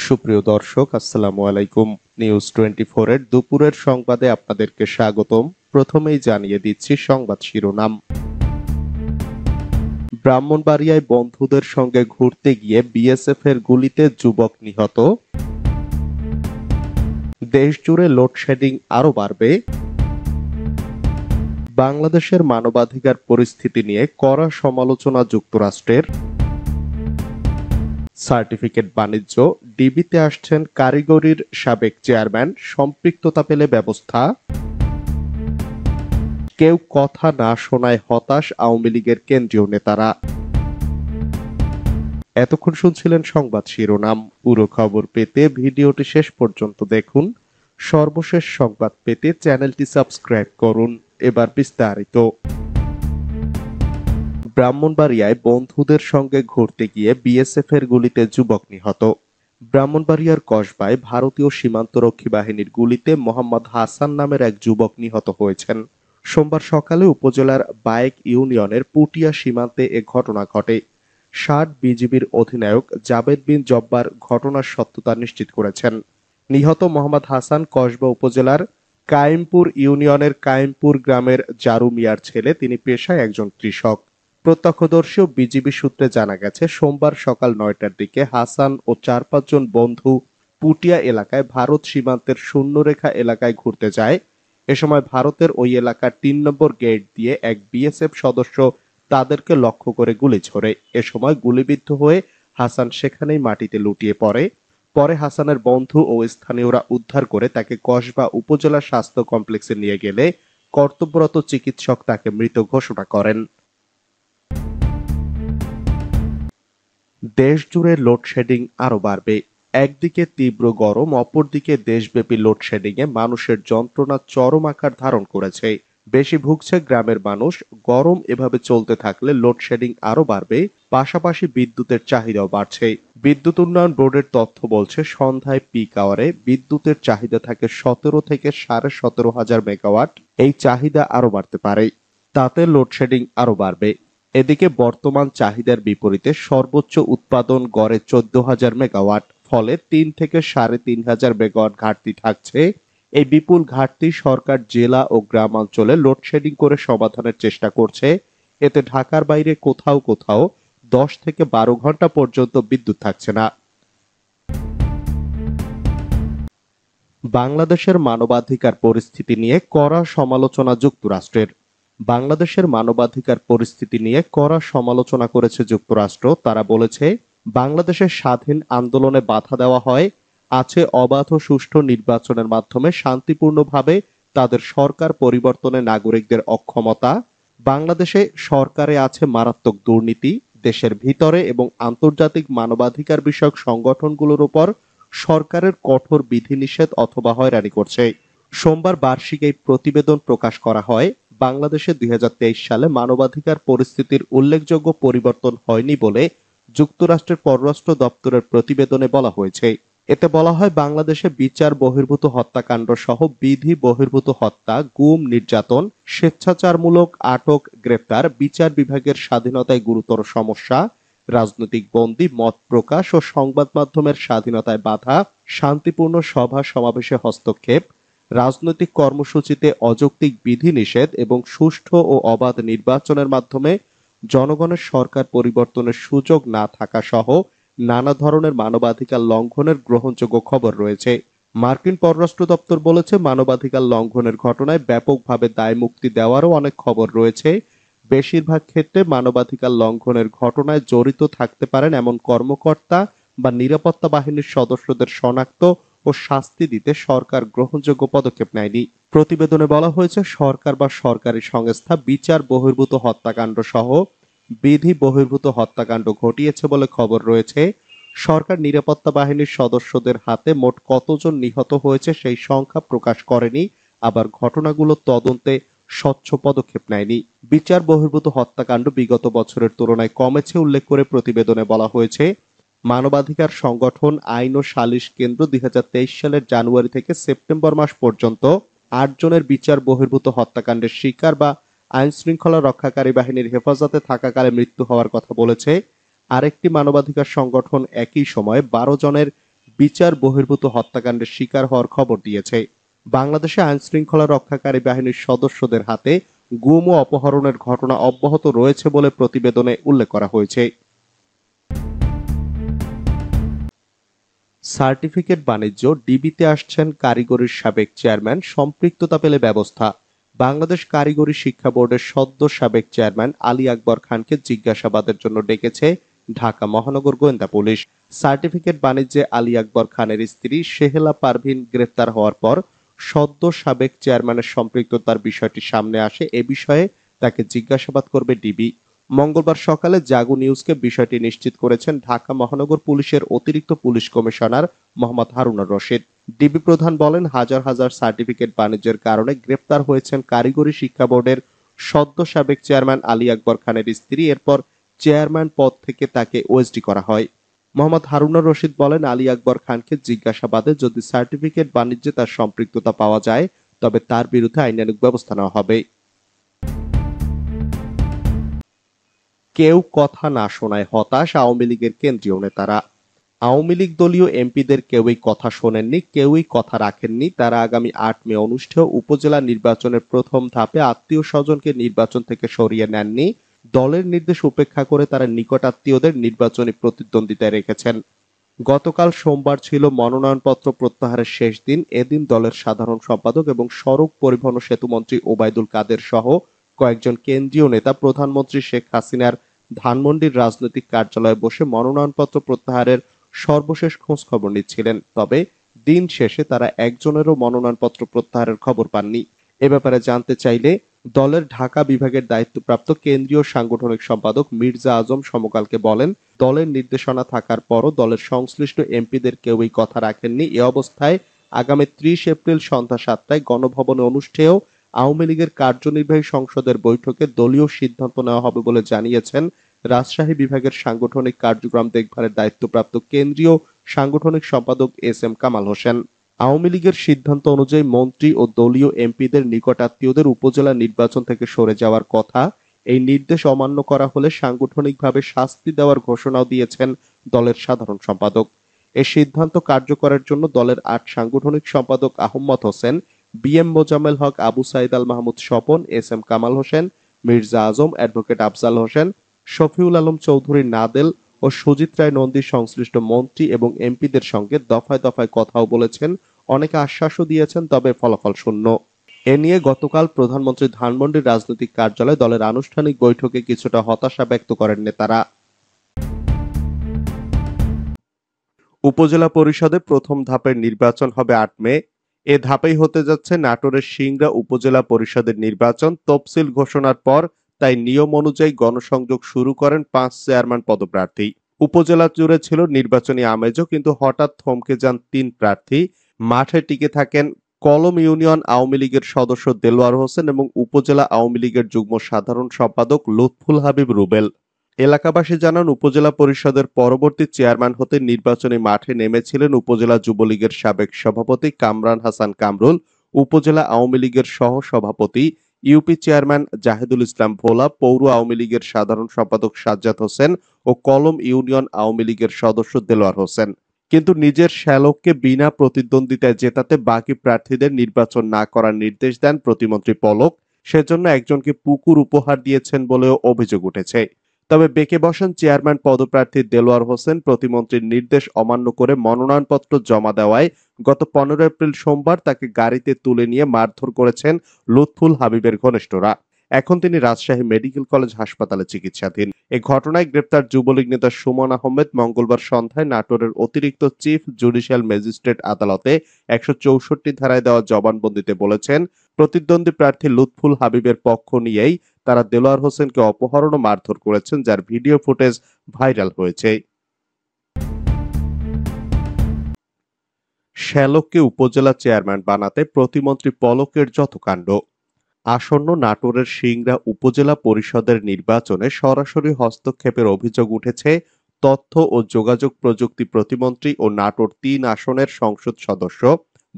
সুপ্রিয় দর্শক, আসসালামু আলাইকুম। নিউজ 24 এর দুপুরের সংবাদে আপনাদেরকে স্বাগতম। প্রথমেই জানিয়ে দিচ্ছি সংবাদ শিরোনাম। ব্রাহ্মণবাড়িয়ায় বন্ধুদের সঙ্গে ঘুরতে গিয়ে বিএসএফ এর গুলিতে যুবক নিহত। দেশজুড়ে লোডশেডিং আরও বাড়বে। বাংলাদেশের মানবাধিকার পরিস্থিতি নিয়ে কড়া সমালোচনা যুক্তরাষ্ট্রের। সার্টিফিকেট বাণিজ্য, ডিবিতে আসছেন কারিগরির সাবেক চেয়ারম্যান, সম্পৃক্ততা পেলে ব্যবস্থা। কেউ কথা না শোনায় হতাশ আওয়ামী লীগের কেন্দ্রীয় নেতারা। এতক্ষণ শুনছিলেন সংবাদ শিরোনাম। পুরো খবর পেতে ভিডিওটি শেষ পর্যন্ত দেখুন। সর্বশেষ সংবাদ পেতে চ্যানেলটি সাবস্ক্রাইব করুন। এবার বিস্তারিত। ব্রাহ্মণবাড়িয়ায় বন্ধুদের সঙ্গে ঘুরতে গিয়ে বিএসএফ এর গুলিতে যুবক নিহত। ব্রাহ্মণবাড়িয়ার কসবায় ভারতীয় সীমান্তরক্ষী বাহিনীর গুলিতে মোহাম্মদ হাসান নামের এক যুবক নিহত হয়েছেন। সোমবার সকালে উপজেলার বায়েক ইউনিয়নের পুটিয়া সীমান্তে এ ঘটনা ঘটে। ৬০ বিজিবির অধিনায়ক জাবেদ বিন জব্বার ঘটনার সত্যতা নিশ্চিত করেছেন। নিহত মোহাম্মদ হাসান কসবা উপজেলার কায়েমপুর ইউনিয়নের কায়েমপুর গ্রামের জারু মিয়ার ছেলে। তিনি পেশায় একজন কৃষক। প্রত্যক্ষদর্শী ও বিজিবি সূত্রে জানা গেছে, সোমবার সকাল ৯টার দিকে হাসান ও ৪-৫ জন বন্ধু পুটিয়া এলাকায় ভারত সীমান্তের শূন্যরেখা এলাকায় ঘুরতে যায়। এ সময় ভারতের ওই এলাকার ৩ নম্বর গেট দিয়ে এক বিএসএফ সদস্য তাদেরকে লক্ষ্য করে গুলি ছোড়ে। এ সময় গুলিবিদ্ধ হয়ে হাসান সেখানেই মাটিতে লুটিয়ে পড়ে। পরে হাসানের বন্ধু ও স্থানীয়রা উদ্ধার করে তাকে কসবা উপজেলা স্বাস্থ্য কমপ্লেক্সে নিয়ে গেলে কর্তব্যরত চিকিৎসক তাকে মৃত ঘোষণা করেন। দেশজুড়ে লোডশেডিং আরও বাড়বে। একদিকে তীব্র গরম, অপরদিকে দেশব্যাপী লোডশেডিংয়ে মানুষের যন্ত্রণা চরম আকার ধারণ করেছে। বেশি ভুগছে গ্রামের মানুষ। গরম এভাবে চলতে থাকলে লোডশেডিং আরও বাড়বে, পাশাপাশি বিদ্যুতের চাহিদাও বাড়ছে। বিদ্যুৎ উন্নয়ন বোর্ডের তথ্য বলছে, সন্ধ্যায় পিক আওয়ারে বিদ্যুতের চাহিদা থাকে ১৭ থেকে ১৭,৫০০ মেগাওয়াট। এই চাহিদা আরও বাড়তে পারে, তাতে লোডশেডিং আরও বাড়বে। এদিকে বর্তমান চাহিদার বিপরীতে সর্বোচ্চ উৎপাদন গড়ে ১৪,০০০ মেগাওয়াট, ফলে ৩ থেকে ৩,৫০০ মেগাওয়াট ঘাটতি থাকছে। এই বিপুল ঘাটতি সরকার জেলা ও গ্রামাঞ্চলে লোডশেডিং করে সমাধানের চেষ্টা করছে। এতে ঢাকার বাইরে কোথাও কোথাও ১০ থেকে ১২ ঘন্টা পর্যন্ত বিদ্যুৎ থাকছে না। বাংলাদেশের মানবাধিকার পরিস্থিতি নিয়ে কড়া সমালোচনা যুক্তরাষ্ট্রের। বাংলাদেশের মানবাধিকার পরিস্থিতি নিয়ে কড়া সমালোচনা করেছে যুক্তরাষ্ট্র। তারা বলেছে, বাংলাদেশের স্বাধীন আন্দোলনে বাধা দেওয়া হয়, আছে অবাধ ও সুষ্ঠু নির্বাচনের মাধ্যমে শান্তিপূর্ণভাবে তাদের সরকার পরিবর্তনে নাগরিকদের অক্ষমতা। বাংলাদেশে সরকারে আছে মারাত্মক দুর্নীতি। দেশের ভিতরে এবং আন্তর্জাতিক মানবাধিকার বিষয়ক সংগঠনগুলোর উপর সরকারের কঠোর বিধিনিষেধ অথবা হয়রানি করছে। সোমবার বার্ষিক এই প্রতিবেদন প্রকাশ করা হয়। বাংলাদেশে ২০২৩ সালে মানবাধিকার পরিস্থিতির উল্লেখযোগ্য পরিবর্তন হয়নি বলে যুক্তরাষ্ট্রের পররাষ্ট্র দপ্তরের প্রতিবেদনে বলা হয়েছে। এতে বলা হয়, বাংলাদেশে বিচার বহির্ভূত হত্যাকাণ্ড সহ বিধি বহির্ভূত হত্যা, গুম, নির্যাতন, স্বেচ্ছাচারমূলক আটক, গ্রেপ্তার, বিচার বিভাগের স্বাধীনতায় গুরুতর সমস্যা, রাজনৈতিক বন্দী, মত প্রকাশ ও সংবাদ মাধ্যমের স্বাধীনতায় বাধা, শান্তিপূর্ণ সভা সমাবেশে হস্তক্ষেপ, রাজনৈতিক কর্মসূচিতে অযৌক্তিক বিধিনিষেধ এবং সুষ্ঠু ও অবাধ নির্বাচনের মাধ্যমে জনগণের সরকার পরিবর্তনের সুযোগ না থাকা সহ নানা ধরনের মানবাধিকার লঙ্ঘনের গ্রহণযোগ্য খবর রয়েছে। মার্কিন পররাষ্ট্র দপ্তর বলেছে, মানবাধিকার লঙ্ঘনের ঘটনায় ব্যাপকভাবে দায়মুক্তি দেওয়ারও অনেক খবর রয়েছে। বেশিরভাগ ক্ষেত্রে মানবাধিকার লঙ্ঘনের ঘটনায় জড়িত থাকতে পারেন এমন কর্মকর্তা বা নিরাপত্তা বাহিনীর সদস্যদের শনাক্ত ও শাস্তি দিতে সরকার গ্রহণযোগ্য পদক্ষেপ নেয়নি। প্রতিবেদনে বলা হয়েছে, সরকার বা সরকারি সংস্থা বিচার বহির্ভূত হত্যাকাণ্ড সহ বিধি বহির্ভূত হত্যাকাণ্ড ঘটিয়েছে বলে খবর রয়েছে। সরকার নিরাপত্তা বাহিনীর সদস্যদের হাতে মোট কতজন নিহত হয়েছে সেই সংখ্যা প্রকাশ করেনি, আবার ঘটনাগুলো তদন্তে স্বচ্ছ পদক্ষেপ নেয়নি। বিচার বহির্ভূত হত্যাকাণ্ড বিগত বছরের তুলনায় কমেছে উল্লেখ করে প্রতিবেদনে বলা হয়েছে, মানবাধিকার সংগঠন আইন ও সালিশ কেন্দ্র ২০২৩ সালের জানুয়ারি থেকে সেপ্টেম্বর মাস পর্যন্ত ৮ জনের বিচার বহির্ভূত হত্যাকাণ্ডের শিকার বা আইন শৃঙ্খলা রক্ষাকারী বাহিনীর হেফাজতে থাকাকালে মৃত্যু হওয়ার কথা বলেছে। আরেকটি মানবাধিকার সংগঠন একই সময়ে ১২ জনের বিচার বহির্ভূত হত্যাকাণ্ডের শিকার হওয়ার খবর দিয়েছে। বাংলাদেশে আইন শৃঙ্খলা রক্ষাকারী বাহিনীর সদস্যদের হাতে গুম ও অপহরণের ঘটনা অব্যাহত রয়েছে বলে প্রতিবেদনে উল্লেখ করা হয়েছে। সার্টিফিকেট বাণিজ্য, ডিবিতে আসছেন কারিগরির সাবেক চেয়ারম্যান, সম্পৃক্ততা পেলে ব্যবস্থা। বাংলাদেশ কারিগরি শিক্ষা বোর্ডের সদ্য সাবেক চেয়ারম্যান আলী আকবর খানকে জিজ্ঞাসাবাদের জন্য ডেকেছে ঢাকা মহানগর গোয়েন্দা পুলিশ। সার্টিফিকেট বাণিজ্যে আলী আকবর খানের স্ত্রী শেহেলা পারভিন গ্রেফতার হওয়ার পর সদ্য সাবেক চেয়ারম্যানের সম্পৃক্ততার বিষয়টি সামনে আসে। এ বিষয়ে তাকে জিজ্ঞাসাবাদ করবে ডিবি। মঙ্গলবার সকালে জাগো নিউজকে বিষয়টি নিশ্চিত করেছেন ঢাকা মহানগর পুলিশের অতিরিক্ত police commissioner Mohammad Harunur Rashid. DB প্রধান বলেন, হাজার হাজার সার্টিফিকেট বাণিজ্যের কারণে গ্রেপ্তার হয়েছেন কারিগরি শিক্ষা বোর্ডের সদ্য সাবেক চেয়ারম্যান আলী আকবর খানের স্ত্রী। এরপর চেয়ারম্যান পদ থেকে তাকে ওএসডি করা হয়। মোহাম্মদ হারুনুর রশিদ বলেন, আলী আকবর খানকে জিজ্ঞাসাবাদে যদি সার্টিফিকেট বাণিজ্যে তার সম্পৃক্ততা পাওয়া যায় তবে তার বিরুদ্ধে আইনানুগ ব্যবস্থা নেওয়া হবে। কেউ কথা না শোনায় হতাশ আওয়ামী লীগের কেন্দ্রীয় নেতারা। আওয়ামী লীগ দলীয় এমপিদের কেউই কথা শোনেননি, কেউই কথা রাখেননি। তারা আগামী ৮ মে অনুষ্ঠেয় উপজেলা নির্বাচনের প্রথম ধাপে আত্মীয় স্বজনকে নির্বাচন থেকে সরিয়ে নেননি। দলের নির্দেশ উপেক্ষা করে তারা নিকট আত্মীয়দের নির্বাচনী প্রতিদ্বন্দ্বিতায় রেখেছেন। গতকাল সোমবার ছিল মনোনয়নপত্র প্রত্যাহারের শেষ দিন। এদিন দলের সাধারণ সম্পাদক এবং সড়ক পরিবহন ও সেতুমন্ত্রী ওবায়দুল কাদের সহ কয়েকজন কেন্দ্রীয় নেতা প্রধানমন্ত্রী শেখ হাসিনার ধানমন্ডির রাজনৈতিক কার্যালয়ে বসে মনোনয়নপত্র প্রত্যাহারের সর্বশেষ খোঁজখবর নিচ্ছিলেন। তবে দিন শেষে তারা একজনেরও মনোনয়নপত্র প্রত্যাহারের খবর পাননি। এ ব্যাপারে জানতে চাইলে দলের ঢাকা বিভাগের দায়িত্বপ্রাপ্ত কেন্দ্রীয় সাংগঠনিক সম্পাদক মির্জা আজম সমকালকে বলেন, দলের নির্দেশনা থাকার পরও দলের সংশ্লিষ্ট এমপিদের কেউই কথা রাখেননি। এ অবস্থায় আগামী ৩০ এপ্রিল সন্ধ্যা ৭টায় গণভবনে অনুষ্ঠেয় আওয়ামী লীগের কার্যনির্বাহী সংসদের বৈঠকে দলীয় সিদ্ধান্ত নেওয়া হবে বলে জানিয়েছেন রাজশাহী বিভাগের সাংগঠনিক কার্যক্রম দেখভালের দায়িত্বপ্রাপ্ত কেন্দ্রীয় সাংগঠনিক সম্পাদক এস.এম. কামাল হোসেন। আওয়ামী লীগের সিদ্ধান্ত অনুযায়ী মন্ত্রী ও দলীয় এমপিদের নিকটাত্মীয়দের উপজেলা নির্বাচন থেকে সরে যাওয়ার কথা। এই নির্দেশ অমান্য করা হলে সাংগঠনিকভাবে শাস্তি দেওয়ার ঘোষণাও দিয়েছেন দলের সাধারণ সম্পাদক। এ সিদ্ধান্ত কার্যকরের জন্য দলের ৮ সাংগঠনিক সম্পাদক আহম্মদ হোসেন, বি.এম. মোজাম্মেল হক, আবু সাইদ আল মাহমুদ স্বপন, এস.এম. কামাল হোসেন, মির্জা আজম, অ্যাডভোকেট আফজাল হোসেন, শফিউল আলম চৌধুরী নাদেল ও সুজিত রায় নন্দী সংশ্লিষ্ট মন্ত্রী এবং এমপিদের সঙ্গে দফায় দফায় কথাও বলেছেন। অনেকে আশ্বাসও দিয়েছেন, তবে ফলাফল শূন্য। এ নিয়ে গতকাল প্রধানমন্ত্রী ধানমন্ডির রাজনৈতিক কার্যালয়ে দলের আনুষ্ঠানিক বৈঠকে কিছুটা হতাশা ব্যক্ত করেন নেতারা। উপজেলা পরিষদে প্রথম ধাপের নির্বাচন হবে ৮ মে। এ ধাপেই হতে যাচ্ছে নাটোরের সিংড়া উপজেলা পরিষদের নির্বাচন। তফসিল ঘোষণার পর তাই নিয়ম অনুযায়ী গণসংযোগ শুরু করেন ৫ চেয়ারম্যান পদপ্রার্থী। উপজেলা জুড়ে ছিল নির্বাচনী আমেজও, কিন্তু হঠাৎ থমকে যান ৩ প্রার্থী। মাঠে টিকে থাকেন কলম ইউনিয়ন আওয়ামী লীগের সদস্য দেলোয়ার হোসেন এবং উপজেলা আওয়ামী লীগের যুগ্ম সাধারণ সম্পাদক লুৎফুল হাবিব রুবেল। এলাকাবাসী জানান, উপজেলা পরিষদের পরবর্তী চেয়ারম্যান হতে নির্বাচনী মাঠে নেমেছিলেন উপজেলা যুবলীগের সাবেক সভাপতি কামরান হাসান কামরুল, উপজেলা আওয়ামী লীগের সহ সভাপতি, ইউপি চেয়ারম্যান জাহেদুল ইসলাম ভোলা, পৌর আওয়ামী লীগের সাধারণ সম্পাদক সাজ্জাদ হোসেন ও কলম ইউনিয়ন আওয়ামী লীগের সদস্য দেলোয়ার হোসেন। কিন্তু নিজের শ্যালককে বিনা প্রতিদ্বন্দ্বিতায় জেতাতে বাকি প্রার্থীদের নির্বাচন না করার নির্দেশ দেন প্রতিমন্ত্রী পলক। সেজন্য একজনকে পুকুর উপহার দিয়েছেন বলেও অভিযোগ উঠেছে। তবে বেঁকে বসেন চেয়ারম্যান পদপ্রার্থী দেলোয়ার হোসেন। প্রতিমন্ত্রীর নির্দেশ অমান্য করে মনোনয়নপত্র জমা দেওয়ায় গত ১৫ এপ্রিল সোমবার তাকে গাড়িতে তুলে নিয়ে মারধর করেছেন লুৎফুল হাবিবের ঘনিষ্ঠরা। এখন তিনি রাজশাহী মেডিকেল কলেজ হাসপাতালে চিকিৎসাধীন। এ ঘটনায় গ্রেপ্তার যুবলীগ নেতা সুমন আহমেদ মঙ্গলবার সন্ধ্যায় নাটোরের অতিরিক্ত চিফ জুডিশিয়াল ম্যাজিস্ট্রেট আদালতে ১৬৪ ধারায় দেওয়া জবানবন্দিতে বলেছেন, প্রতিদ্বন্দ্বী প্রার্থী লুৎফুল হাবিবের পক্ষ নিয়েই তারা দেলোয়ার হোসেনকে অপহরণ ও মারধর করেছেন, যার ভিডিও ফুটেজ ভাইরাল হয়েছে। শ্যালককে উপজেলা চেয়ারম্যান বানাতে প্রতিমন্ত্রী পলকের যত কাণ্ড। আসন্ন নাটোরের সিংড়া উপজেলা পরিষদের নির্বাচনে সরাসরি হস্তক্ষেপের অভিযোগ উঠেছে তথ্য ও যোগাযোগ প্রযুক্তি প্রতিমন্ত্রী ও নাটোর ৩ আসনের সংসদ সদস্য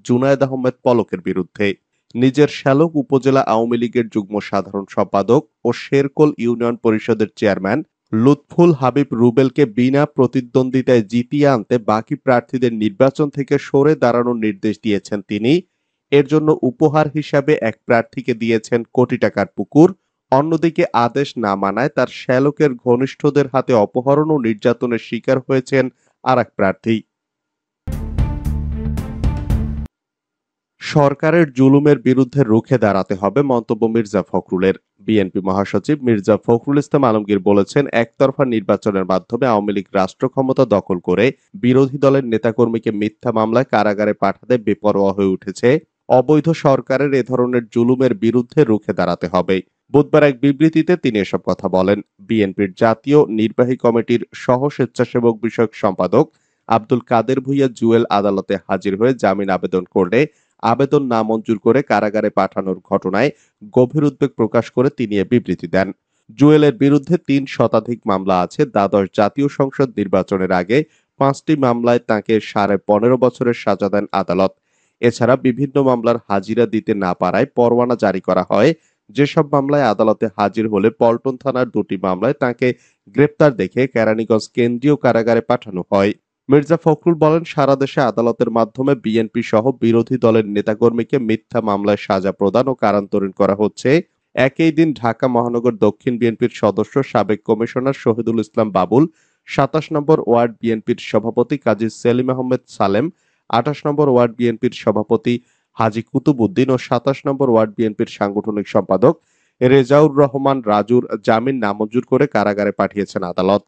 জুনায়েদ আহমেদ পলকের বিরুদ্ধে। নিজের শ্যালক উপজেলা আওয়ামী লীগের যুগ্ম সাধারণ সম্পাদক ও শেরকোল ইউনিয়ন পরিষদের চেয়ারম্যান লুৎফুল হাবিব রুবেলকে বিনা প্রতিদ্বন্দ্বিতায় জিতিয়ে আনতে বাকি প্রার্থীদের নির্বাচন থেকে সরে দাঁড়ানোর নির্দেশ দিয়েছেন তিনি। এর জন্য উপহার হিসাবে এক প্রার্থীকে দিয়েছেন কোটি টাকার পুকুর। অন্যদিকে আদেশ না মানায় তার শ্যালকের ঘনিষ্ঠদের হাতে অপহরণ ও নির্যাতনের শিকার হয়েছেন আর এক প্রার্থী। সরকারের জুলুমের বিরুদ্ধে রুখে দাঁড়াতে হবে মন্তব্য মির্জা ফখরুলের। বিএনপি মহাসচিব মির্জা ফখরুল ইসলাম আলমগীর বলেছেন, একতরফা নির্বাচনের মাধ্যমে আওয়ামী লীগ রাষ্ট্র ক্ষমতা দখল করে বিরোধী দলের নেতাকর্মীকে মিথ্যা মামলায় কারাগারে পাঠাতে বেপরোয়া হয়ে উঠেছে। অবৈধ সরকারের এ ধরনের জুলুমের বিরুদ্ধে রুখে দাঁড়াতে হবে। বুধবার এক বিবৃতিতে তিনি এসব কথা বলেন। বিএনপির জাতীয় নির্বাহী কমিটির সহ স্বেচ্ছাসেবক বিষয়ক সম্পাদক আব্দুল কাদের ভূঁইয়া জুয়েল আদালতে হাজির হয়ে জামিন আবেদন করলে আবেদন নামঞ্জুর করে কারাগারে পাঠানোর ঘটনায় গভীর উদ্বেগ প্রকাশ করে তিনি এ বিবৃতি দেন। জুয়েলের বিরুদ্ধে ৩ শতাধিক মামলা আছে। দ্বাদশ জাতীয় সংসদ নির্বাচনের আগে ৫টি মামলায় তাঁকে ১৫.৫ বছরের সাজা দেন আদালত। এছাড়া বিভিন্ন মামলার হাজিরা দিতে না পারায় পরোয়ানা জারি করা হয়। যেসব মামলায় আদালতে হাজির হলে পল্টন থানার ২টি মামলায় তাঁকে গ্রেপ্তার দেখে কেরানীগঞ্জ কেন্দ্রীয় কারাগারে পাঠানো হয়। মির্জা ফখরুল বলেন, সারা দেশে আদালতের মাধ্যমে বিএনপি সহ বিরোধী দলের নেতাকর্মীকে মিথ্যা মামলায় সাজা প্রদান ও কারান্তরীণ করা হচ্ছে। একই দিন ঢাকা মহানগর দক্ষিণ বিএনপির সদস্য সাবেক কমিশনার শহীদুল ইসলাম বাবুল, ২৭ নম্বর ওয়ার্ড বিএনপির সভাপতি কাজী সেলিম আহমেদ সালেম, ২৮ নম্বর ওয়ার্ড বিএনপির সভাপতি হাজী কুতুবউদ্দিন ও ২৭ নম্বর ওয়ার্ড বিএনপির সাংগঠনিক সম্পাদক রেজাউর রহমান রাজুর জামিন নামঞ্জুর করে কারাগারে পাঠিয়েছেন আদালত।